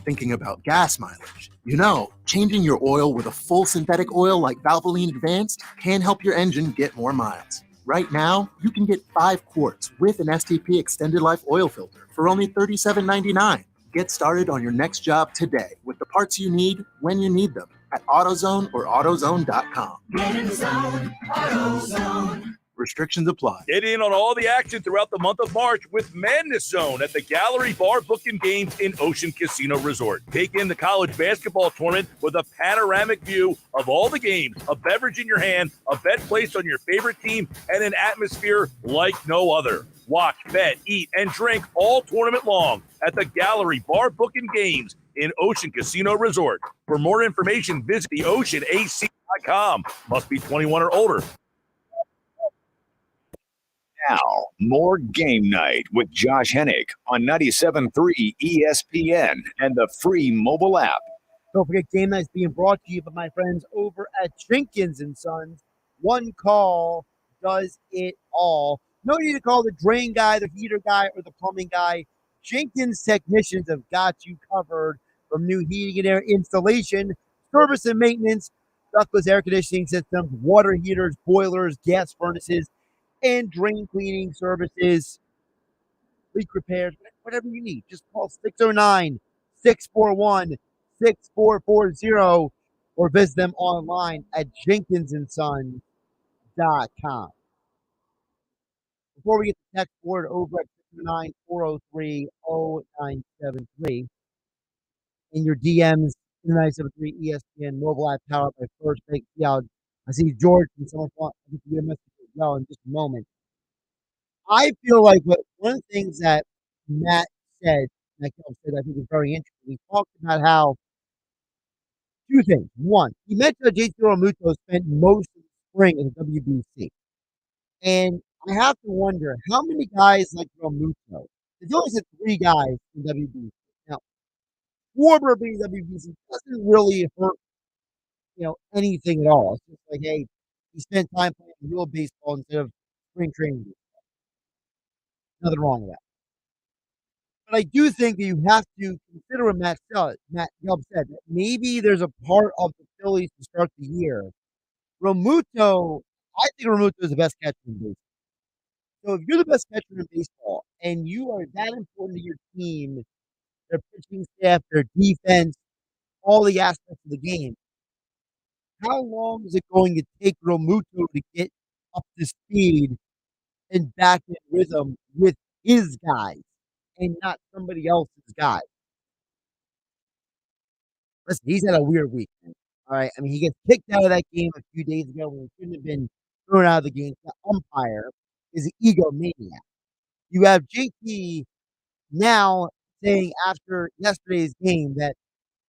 Thinking about gas mileage. You know, changing your oil with a full synthetic oil like Valvoline Advanced can help your engine get more miles. Right now, you can get 5 quarts with an STP Extended Life oil filter for only $37.99. Get started on your next job today with the parts you need when you need them at AutoZone or AutoZone.com. Get in zone, AutoZone. Restrictions apply. Get in on all the action throughout the month of March with Madness Zone at the Gallery Bar Book and Games in Ocean Casino Resort. Take in the college basketball tournament with a panoramic view of all the games, a beverage in your hand, a bet placed on your favorite team, and an atmosphere like no other. Watch, bet, eat, and drink all tournament long at the Gallery Bar Book and Games in Ocean Casino Resort. For more information, visit theoceanac.com. Must be 21 or older. Now, more Game Night with Josh Hennig on 97.3 ESPN and the free mobile app. Don't forget, Game Night is being brought to you by my friends over at Jenkins & Sons. One call does it all. No need to call the drain guy, the heater guy, or the plumbing guy. Jenkins technicians have got you covered, from new heating and air installation, service and maintenance, ductless air conditioning systems, water heaters, boilers, gas furnaces, and drain cleaning services, leak repairs, whatever you need. Just call 609-641-6440 or visit them online at jenkinsandsons.com. Before we get the text board over at 609-403-0973 in your DMs, 973 ESPN mobile app powered by First Bank. I see George and someone wants to get a message as well in just a moment. I feel like one of the things that Matt said, I think is very interesting. We talked about how two things. One, he mentioned that JT Realmuto spent most of the spring in the WBC. And I have to wonder how many guys like Realmuto, there's only said 3 guys in WBC. Now, Schwarber being WBC doesn't really hurt, anything at all. It's just like, hey, he spent time playing real baseball instead of spring training. Nothing wrong with that. But I do think that you have to consider what Matt Gelb said, that maybe there's a part of the Phillies to start the year. Realmuto, I think Realmuto is the best catcher in baseball. So if you're the best catcher in baseball and you are that important to your team, their pitching staff, their defense, all the aspects of the game, how long is it going to take Realmuto to get up to speed and back in rhythm with his guys and not somebody else's guys? Listen, he's had a weird week, man. All right. I mean, he gets kicked out of that game a few days ago when he shouldn't have been thrown out of the game. The umpire is an egomaniac. You have JT now saying after yesterday's game that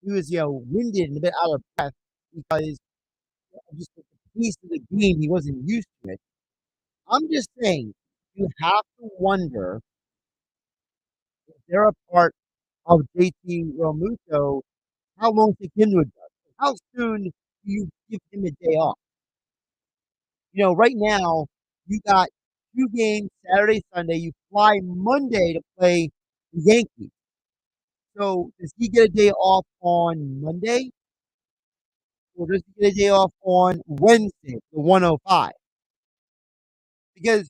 he was, winded and a bit out of breath because just the pace of the game, he wasn't used to it. I'm just saying, you have to wonder if they're a part of JT Realmuto, how long does it take him to adjust? How soon do you give him a day off? Right now, you got 2 games, Saturday, Sunday. You fly Monday to play the Yankees. So does he get a day off on Monday? Or does he get a day off on Wednesday, the 105? Because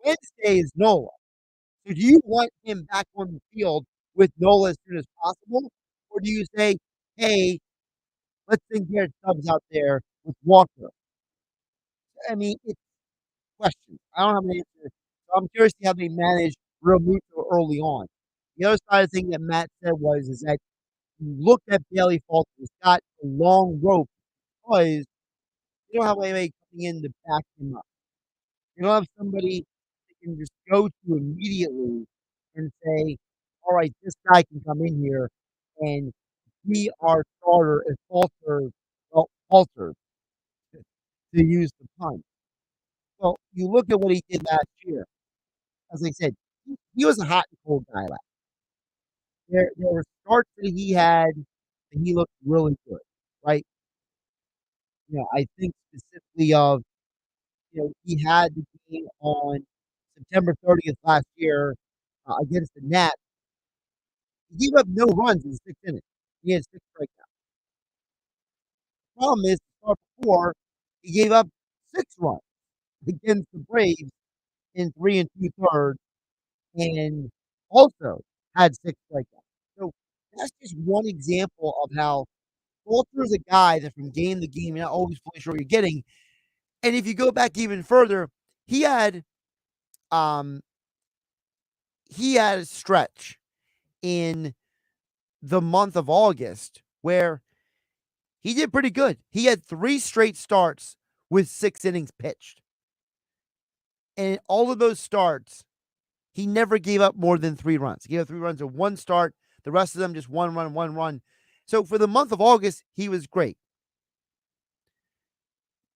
Wednesday is Nola. So do you want him back on the field with Nola as soon as possible? Or do you say, hey, let's think here subs out there with Walker? I mean, it's questions. I don't have an answer. So I'm curious to see how they manage Realmuto early on. The other side of the thing that Matt said is that you look at Bailey Falter, he's got a long rope because you don't have anybody coming in to back him up. You don't have somebody that can just go to immediately and say, all right, this guy can come in here and be our starter if falters, to use the pun. Well, you look at what he did last year. As I said, he was a hot and cold guy last year. There were starts that he had, and he looked really good, right? I think specifically of, he had the game on September 30th last year against the Nats. He gave up no runs in 6 innings. He had 6 strikeouts. The problem is, the start before, he gave up 6 runs against the Braves in 3 2/3, and also had 6 strikeouts. So that's just one example of how Walter is a guy that from game to game, you're not always fully sure what you're getting. And if you go back even further, he had a stretch in the month of August where he did pretty good. He had 3 straight starts with 6 innings pitched. And in all of those starts, he never gave up more than 3 runs. He gave up 3 runs in one start. The rest of them just 1 run, 1 run. So for the month of August, he was great.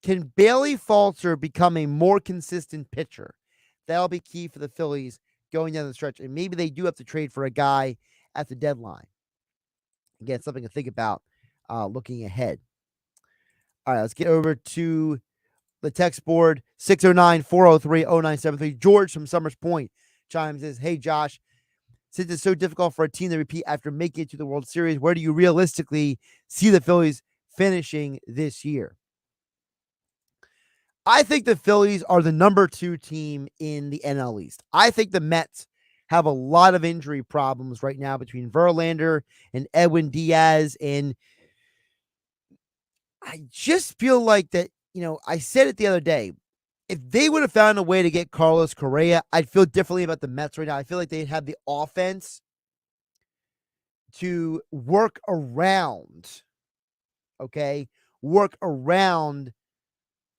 Can Bailey Falter become a more consistent pitcher? That'll be key for the Phillies going down the stretch. And maybe they do have to trade for a guy at the deadline. Again, something to think about looking ahead. All right, let's get over to the text board, 609-403-0973. George from Summers Point chimes in, hey, Josh, since it's so difficult for a team to repeat after making it to the World Series, where do you realistically see the Phillies finishing this year? I think the Phillies are the number 2 team in the NL East. I think the Mets have a lot of injury problems right now between Verlander and Edwin Diaz. And I just feel like that, I said it the other day. If they would have found a way to get Carlos Correa, I'd feel differently about the Mets right now. I feel like they'd have the offense to work around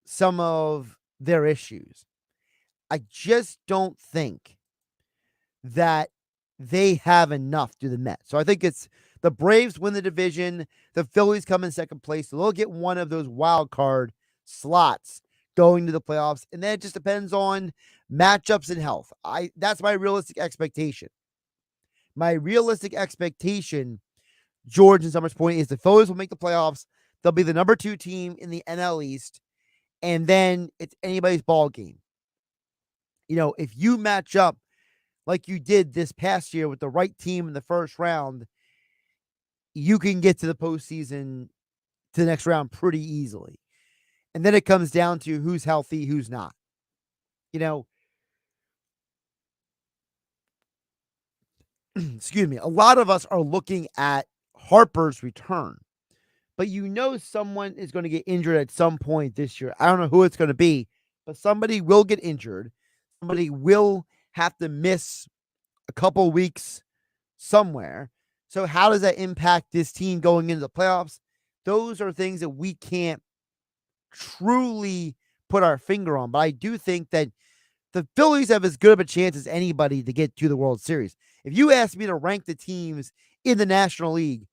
some of their issues. I just don't think that they have enough to the Mets. So I think it's the Braves win the division. The Phillies come in second place. So they'll get one of those wild card slots going to the playoffs. And then it just depends on matchups and health. That's my realistic expectation. My realistic expectation, George and Summers Point, is the Phillies will make the playoffs. They'll be the number 2 team in the NL East. And then it's anybody's ball game. If you match up like you did this past year with the right team in the first round, you can get to the postseason, to the next round pretty easily. And then it comes down to who's healthy, who's not. Excuse me. A lot of us are looking at Harper's return. But someone is going to get injured at some point this year. I don't know who it's going to be, but somebody will get injured. Somebody will have to miss a couple weeks somewhere. So how does that impact this team going into the playoffs? Those are things that we can't truly put our finger on. But I do think that the Phillies have as good of a chance as anybody to get to the World Series. If you ask me to rank the teams in the National League,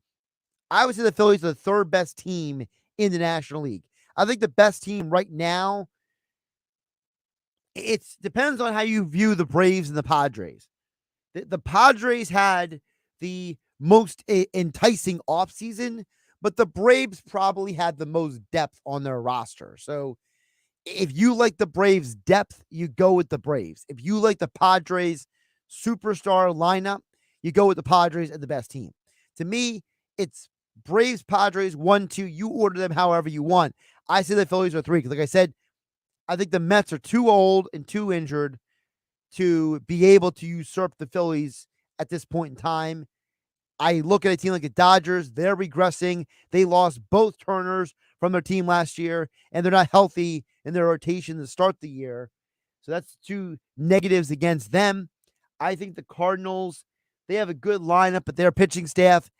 I would say the Phillies are the 3rd best team in the National League. I think the best team right now, it depends on how you view the Braves and the Padres. The Padres had the most enticing offseason, but the Braves probably had the most depth on their roster. So if you like the Braves' depth, you go with the Braves. If you like the Padres' superstar lineup, you go with the Padres as the best team. To me, it's Braves, Padres, 1, 2. You order them however you want. I say the Phillies are 3 because, like I said, I think the Mets are too old and too injured to be able to usurp the Phillies at this point in time. I look at a team like the Dodgers. They're regressing. They lost both Turners from their team last year, and they're not healthy in their rotation to start the year. So that's 2 negatives against them. I think the Cardinals, they have a good lineup, but their pitching staff,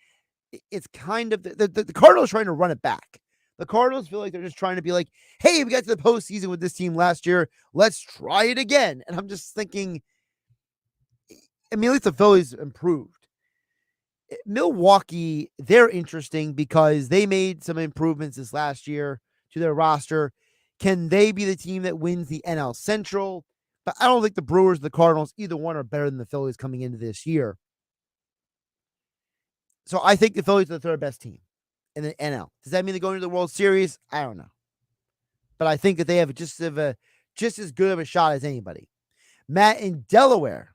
it's kind of the Cardinals trying to run it back. The Cardinals feel like they're just trying to be like, hey, we got to the postseason with this team last year. Let's try it again. And I'm just thinking, I mean, at least the Phillies improved. Milwaukee, they're interesting because they made some improvements this last year to their roster. Can they be the team that wins the NL Central? But I don't think the Brewers, the Cardinals, either one are better than the Phillies coming into this year. So I think the Phillies are the third best team in the NL. Does that mean they're going to the World Series? I don't know. But I think that they have just as good of a shot as anybody. Matt in Delaware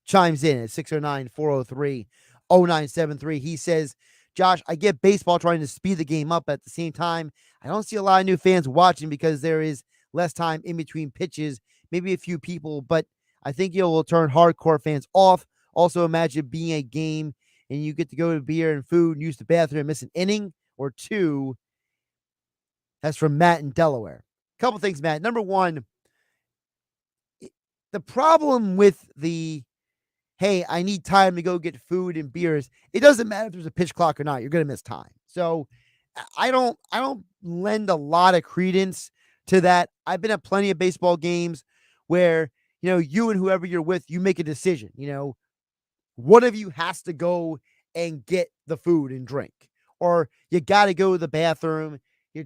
chimes in at 609-403-0973. He says, Josh, I get baseball trying to speed the game up. At the same time, I don't see a lot of new fans watching because there is less time in between pitches, maybe a few people, but I think it will turn hardcore fans off. Also, imagine being a game and you get to go to beer and food and use the bathroom and miss an inning or two. That's from Matt in Delaware. Couple things, Matt. Number one, the problem with the, hey, I need time to go get food and beers, it doesn't matter if there's a pitch clock or not. You're going to miss time. So I don't lend a lot of credence to that. I've been at plenty of baseball games where, you and whoever you're with, you make a decision. One of you has to go and get the food and drink, or you got to go to the bathroom.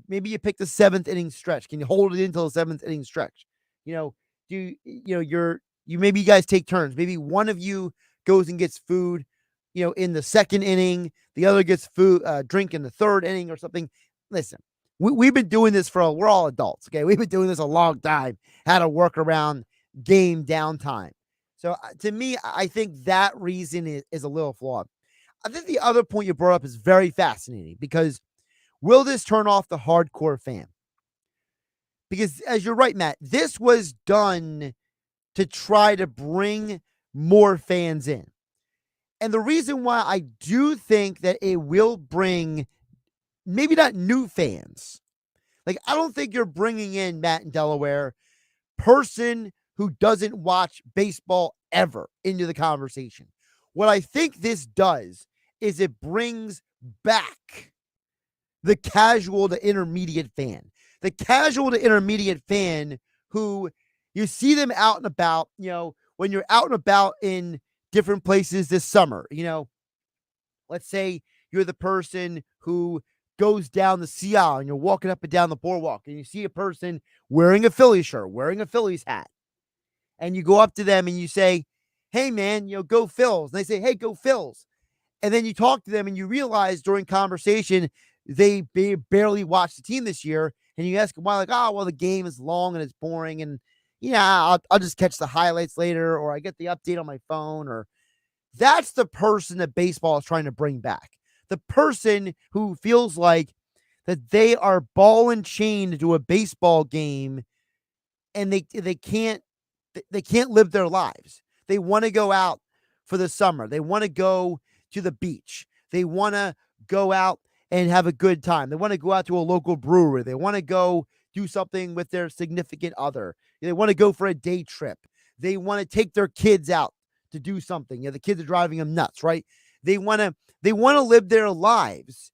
Maybe you pick the 7th inning stretch. Can you hold it until the 7th inning stretch? Maybe you guys take turns. Maybe one of you goes and gets food, in the 2nd inning. The other gets food, drink in the 3rd inning or something. Listen, we've been doing this we're all adults. Okay. We've been doing this a long time, how to work around game downtime. So to me, I think that reason is a little flawed. I think the other point you brought up is very fascinating because will this turn off the hardcore fan? Because as you're right, Matt, this was done to try to bring more fans in. And the reason why I do think that it will bring maybe not new fans. Like, I don't think you're bringing in, Matt in Delaware, person who doesn't watch baseball ever into the conversation. What I think this does is it brings back the casual to intermediate fan. The casual to intermediate fan who you see them out and about, when you're out and about in different places this summer, let's say you're the person who goes down the sea aisle and you're walking up and down the boardwalk and you see a person wearing a Phillies shirt, wearing a Phillies hat. And you go up to them and you say, hey man, go Phils. And they say, hey, go Phils. And then you talk to them and you realize during conversation, they barely watched the team this year. And you ask them why, like, the game is long and it's boring. And I'll just catch the highlights later, or I get the update on my phone. Or that's the person that baseball is trying to bring back. The person who feels like that they are ball and chained to a baseball game and they can't live their lives. They want to go out for the summer. They want to go to the beach. They want to go out and have a good time. They want to go out to a local brewery. They want to go do something with their significant other. They want to go for a day trip. They want to take their kids out to do something. The kids are driving them nuts, right? They want to live their lives,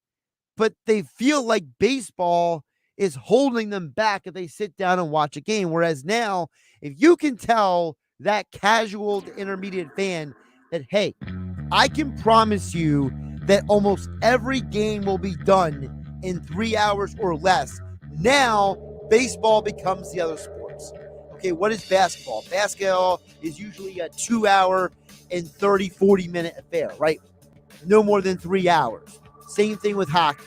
but they feel like baseball is holding them back if they sit down and watch a game. Whereas now, if you can tell that casual to intermediate fan that, hey, I can promise you that almost every game will be done in 3 hours or less. Now, baseball becomes the other sports. Okay, what is basketball? Basketball is usually a 2-hour and 40-minute affair, right? No more than 3 hours. Same thing with hockey.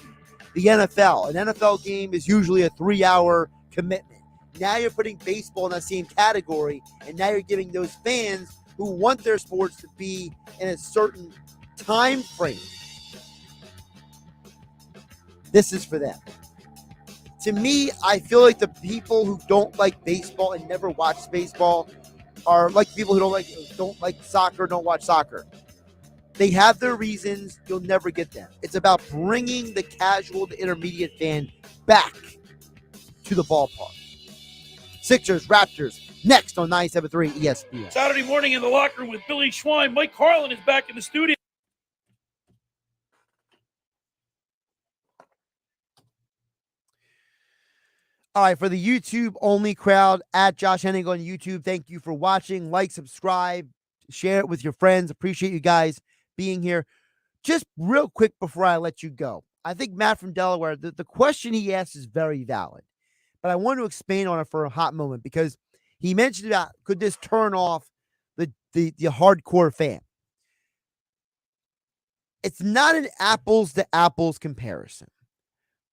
The NFL. An NFL game is usually a 3-hour commitment. Now you're putting baseball in that same category, and now you're giving those fans who want their sports to be in a certain time frame. This is for them. To me, I feel like the people who don't like baseball and never watch baseball are like people who don't like soccer, don't watch soccer. They have their reasons. You'll never get them. It's about bringing the casual to intermediate fan back to the ballpark. Sixers, Raptors, next on 97.3 ESPN. Saturday morning in the locker room with Billy Schwein. Mike Carlin is back in the studio. All right, for the YouTube only crowd, at Josh Hennig on YouTube, thank you for watching. Like, subscribe, share it with your friends. Appreciate you guys being here. Just real quick before I let you go, I think Matt from Delaware, the question he asked is very valid, but I want to expand on it for a hot moment because he mentioned about could this turn off the hardcore fan. It's not an apples to apples comparison,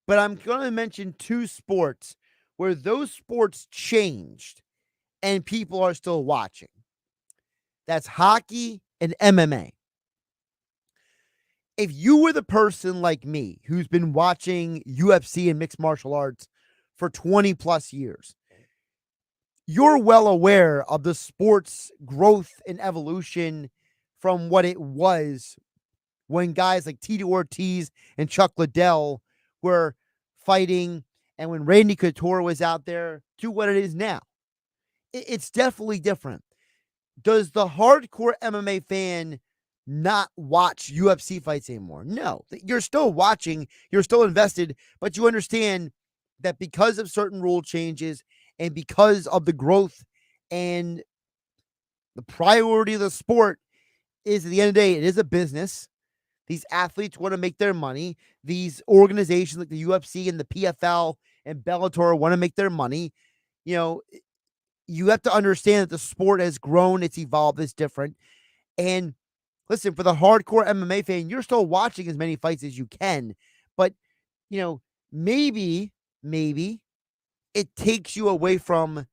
but I'm going to mention two sports where those sports changed and people are still watching. That's hockey and MMA. If you were the person like me who's been watching UFC and mixed martial arts for 20 plus years, you're well aware of the sport's growth and evolution from what it was when guys like Tito Ortiz and Chuck Liddell were fighting and when Randy Couture was out there to what it is now. It's definitely different. Does the hardcore MMA fan not watch UFC fights anymore? No, you're still watching, you're still invested, but you understand that because of certain rule changes and because of the growth and the priority of the sport is at the end of the day, it is a business. These athletes want to make their money. These organizations like the UFC and the PFL and Bellator want to make their money. You know, you have to understand that the sport has grown, it's evolved, it's different. And listen, for the hardcore MMA fan, you're still watching as many fights as you can, but you know, maybe it takes you away from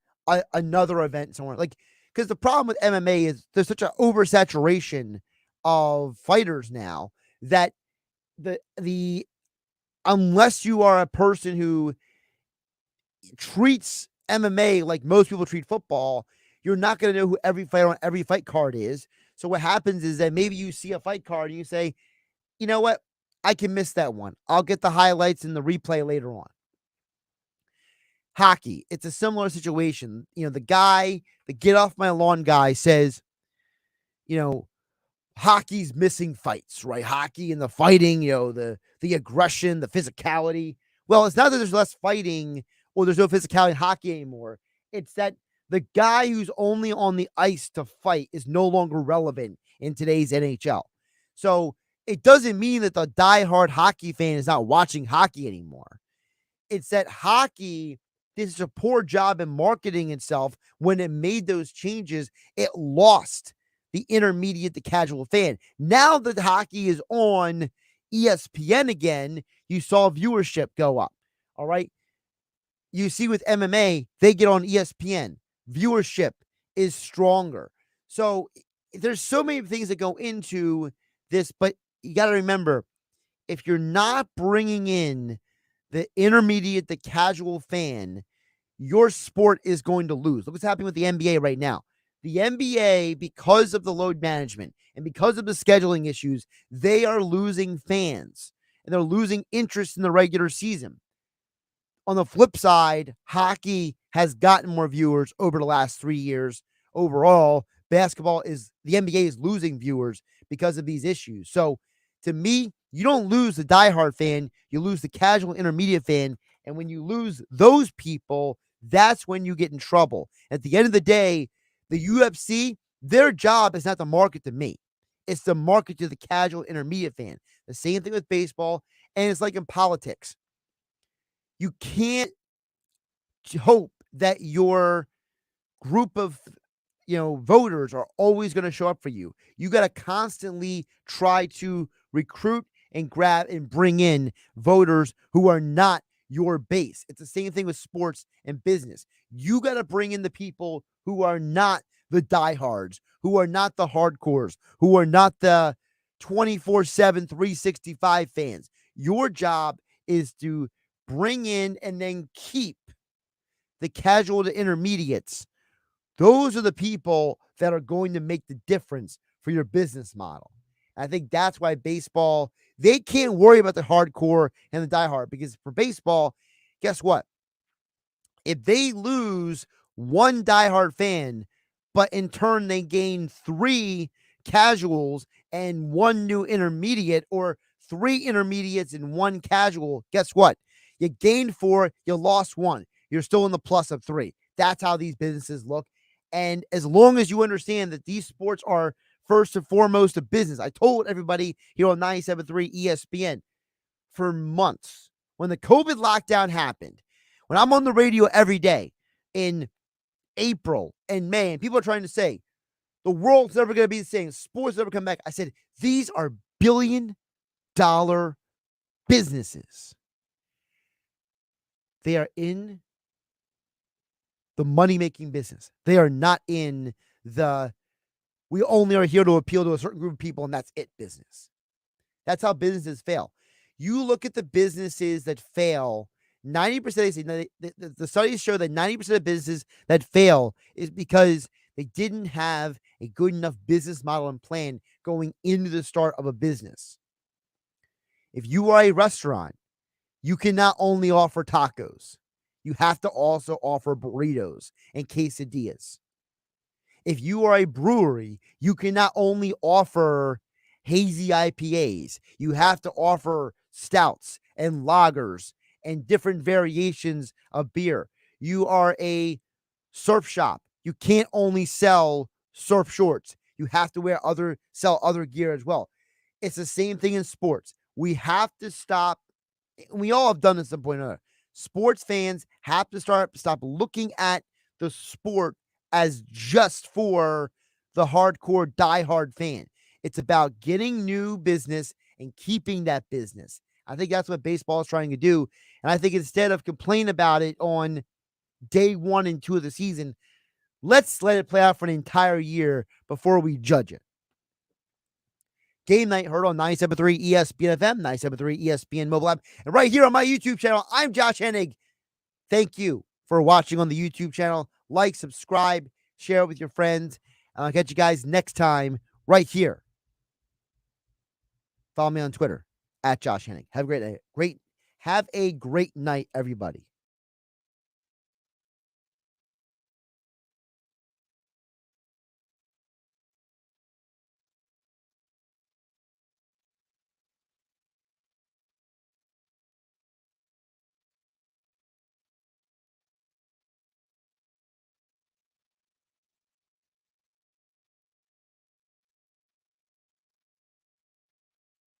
another event somewhere. Like, because the problem with MMA is there's such an oversaturation of fighters now that the unless you are a person who treats MMA like most people treat football, you're not going to know who every fighter on every fight card is. So what happens is that maybe you see a fight card and you say, you know what? I can miss that one. I'll get the highlights and the replay later on. Hockey, it's a similar situation. You know, the get off my lawn guy says, you know, hockey's missing fights, right? Hockey and the fighting, you know, the aggression, the physicality. Well, it's not that there's less fighting or there's no physicality in hockey anymore. It's that the guy who's only on the ice to fight is no longer relevant in today's NHL. So it doesn't mean that the diehard hockey fan is not watching hockey anymore. It's that hockey did such a poor job in marketing itself when it made those changes. It lost the intermediate, the casual fan. Now that hockey is on ESPN again, you saw viewership go up. All right. You see with MMA, they get on ESPN. Viewership is stronger. So there's so many things that go into this, but you got to remember, if you're not bringing in the intermediate, the casual fan, your sport is going to lose. Look what's happening with the NBA right now. The NBA, because of the load management and because of the scheduling issues, they are losing fans and they're losing interest in the regular season. On the flip side, hockey has gotten more viewers over the last 3 years. Overall, the NBA is losing viewers because of these issues. So to me, you don't lose the diehard fan, you lose the casual intermediate fan. And when you lose those people, that's when you get in trouble. At the end of the day, the UFC, their job is not to market to me. It's to market to the casual intermediate fan. The same thing with baseball. And it's like in politics. You can't hope that your group of voters are always going to show up for you. You got to constantly try to recruit and grab and bring in voters who are not your base. It's the same thing with sports and business. You got to bring in the people who are not the diehards, who are not the hardcores, who are not the 24/7, 365 fans. Your job is to bring in and then keep the casual to intermediates. Those are the people that are going to make the difference for your business model. And I think that's why baseball, they can't worry about the hardcore and the diehard, because for baseball, guess what? If they lose one diehard fan, but in turn they gain 3 casuals and 1 new intermediate, or 3 intermediates and 1 casual, guess what? You gained 4, you lost 1. you're still in the plus of 3. That's how these businesses look. And as long as you understand that these sports are first and foremost a business, I told everybody here on 97.3 ESPN for months when the COVID lockdown happened, when I'm on the radio every day in April and May, and people are trying to say the world's never going to be the same, sports never come back. I said, these are billion-dollar businesses. They are in the money-making business. They are not in the we only are here to appeal to a certain group of people and that's it business. That's how businesses fail. You look at the businesses that fail, 90%, the studies show that 90% of businesses that fail is because they didn't have a good enough business model and plan going into the start of a business. If you are a restaurant, you can not only offer tacos, you have to also offer burritos and quesadillas. If you are a brewery, you can not only offer hazy IPAs, you have to offer stouts and lagers and different variations of beer. You are a surf shop. You can't only sell surf shorts. You have to sell other gear as well. It's the same thing in sports. We have to stop. We all have done this at some point or another. Sports fans have to stop looking at the sport as just for the hardcore diehard fan. It's about getting new business and keeping that business. I think that's what baseball is trying to do. And I think instead of complaining about it on day 1 and 2 of the season, let's let it play out for an entire year before we judge it. Game Night heard on 97.3 ESPN FM, 97.3 ESPN mobile app, and right here on my YouTube channel. I'm Josh Hennig. Thank you for watching on the YouTube channel. Like, subscribe, share it with your friends. I'll catch you guys next time right here. Follow me on Twitter at Josh Hennig. Have a great night. Have a great night, everybody.